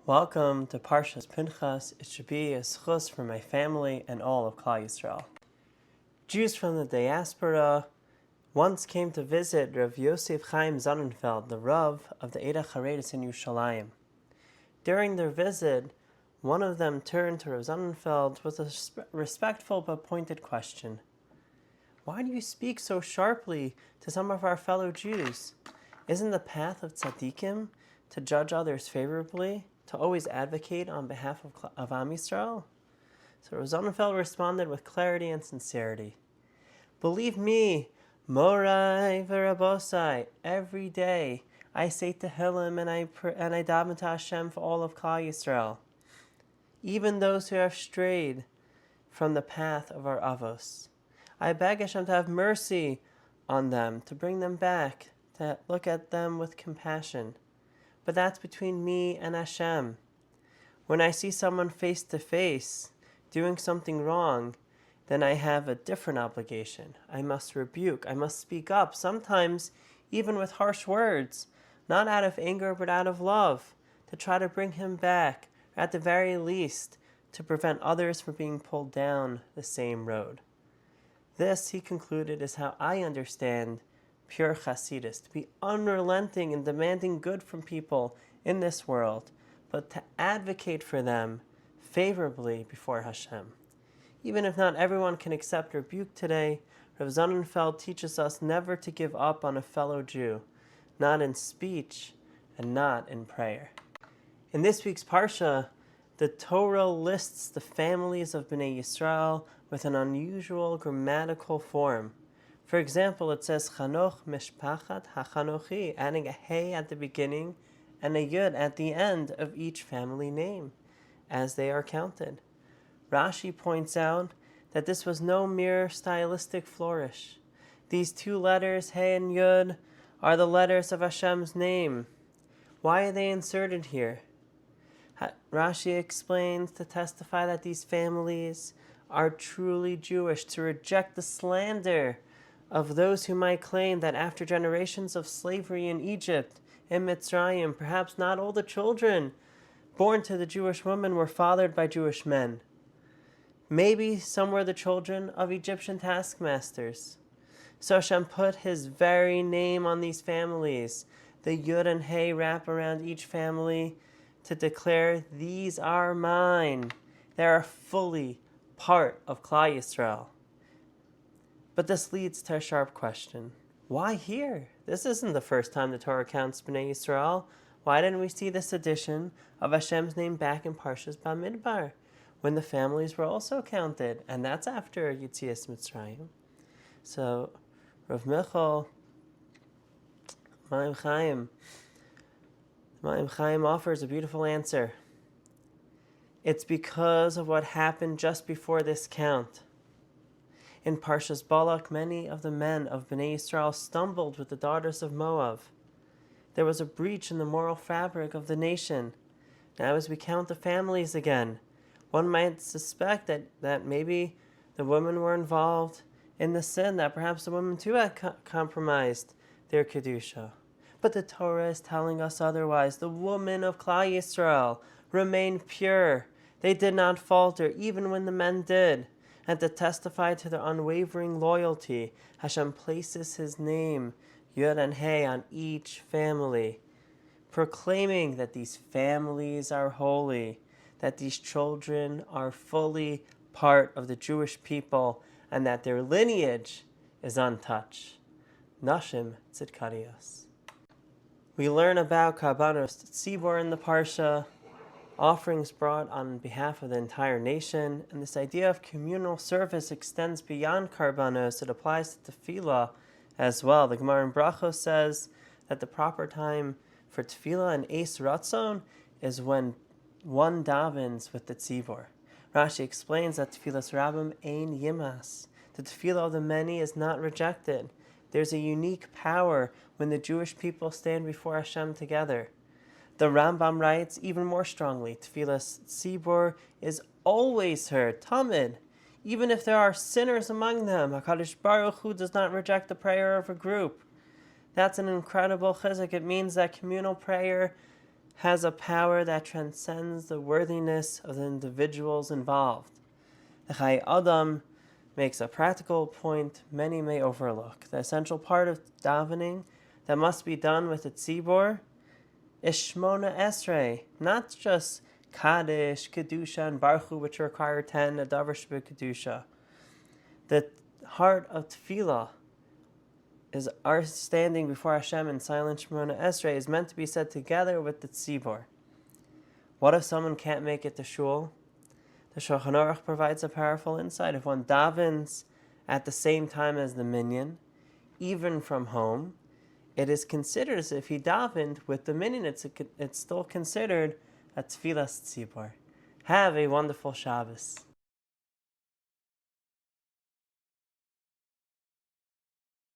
Welcome to Parshas Pinchas. It should be a schus for my family and all of Klal Yisrael. Jews from the diaspora once came to visit Rav Yosef Chaim Zonnenfeld, the Rav of the Eda Charedis in Yerushalayim. During their visit, one of them turned to Rav Zonnenfeld with a respectful but pointed question. Why do you speak so sharply to some of our fellow Jews? Isn't the path of tzaddikim to judge others favorably, to always advocate on behalf of Am Yisrael? So Rav Zonnenfeld responded with clarity and sincerity. Believe me, Morai v'Rabosai, every day I say Tehillim and I daven to Hashem for all of Klal Yisrael, even those who have strayed from the path of our avos. I beg Hashem to have mercy on them, to bring them back, to look at them with compassion. But that's between me and Hashem. When I see someone face to face doing something wrong, then I have a different obligation. I must rebuke, I must speak up, sometimes even with harsh words, not out of anger but out of love, to try to bring him back, or at the very least, to prevent others from being pulled down the same road. This, he concluded, is how I understand pure Hasidus, to be unrelenting and demanding good from people in this world, but to advocate for them favorably before Hashem. Even if not everyone can accept rebuke today, Rav Zonnenfeld teaches us never to give up on a fellow Jew, not in speech and not in prayer. In this week's Parsha, the Torah lists the families of Bnei Yisrael with an unusual grammatical form. For example, it says Chanoch Mishpachat HaChanochi, adding a hey at the beginning and a yud at the end of each family name, as they are counted. Rashi points out that this was no mere stylistic flourish. These two letters, hey and yud, are the letters of Hashem's name. Why are they inserted here? Rashi explains to testify that these families are truly Jewish, to reject the slander of those who might claim that after generations of slavery in Egypt, in Mitzrayim, perhaps not all the children born to the Jewish woman were fathered by Jewish men. Maybe some were the children of Egyptian taskmasters. So Hashem put his very name on these families. The Yud and Hey wrap around each family to declare, these are mine. They are fully part of Klal Yisrael. But this leads to a sharp question. Why here? This isn't the first time the Torah counts Bnei Yisrael. Why didn't we see this addition of Hashem's name back in Parshas Bamidbar, when the families were also counted? And that's after Yetzias Mitzrayim. So, Rav Michal, Maim Chaim offers a beautiful answer. It's because of what happened just before this count. In Parshas Balak, many of the men of Bnei Yisrael stumbled with the daughters of Moav. There was a breach in the moral fabric of the nation. Now as we count the families again, one might suspect that maybe the women were involved in the sin, that perhaps the women too had compromised their Kedusha. But the Torah is telling us otherwise. The women of Klal Yisrael remained pure. They did not falter, even when the men did. And to testify to their unwavering loyalty, Hashem places his name, Yud and Hey, on each family, proclaiming that these families are holy, that these children are fully part of the Jewish people, and that their lineage is untouched. Nashim Tzidkarios. We learn about Karbanos ציבור in the Parsha, offerings brought on behalf of the entire nation, and this idea of communal service extends beyond Karbanos. It applies to Tefillah as well. The Gemara in Brachos says that the proper time for Tefillah and Eis Ratzon is when one davens with the Tzibur. Rashi explains that Tefillas Rabbim ein yimas. The Tefillah of the many is not rejected. There's a unique power when the Jewish people stand before Hashem together. The Rambam writes even more strongly, Tefillas Tzibur is always heard, tamid, even if there are sinners among them. HaKadosh Baruch Hu does not reject the prayer of a group. That's an incredible chizuk. It means that communal prayer has a power that transcends the worthiness of the individuals involved. The Chai Adam makes a practical point many may overlook. The essential part of davening that must be done with the ציבור is Shmona Esrei, not just Kaddish, Kedusha, and Baruch Hu, which require 10, a davar shebe Kedusha. The heart of Tefillah is our standing before Hashem in silent Shmona Esrei is meant to be said together with the ציבור. What if someone can't make it to shul? The Shulchan Aruch provides a powerful insight. If one davens at the same time as the minyan, even from home, it is considered as if he davened with the minyan. It's still considered a tefillas tzibur. Have a wonderful Shabbos.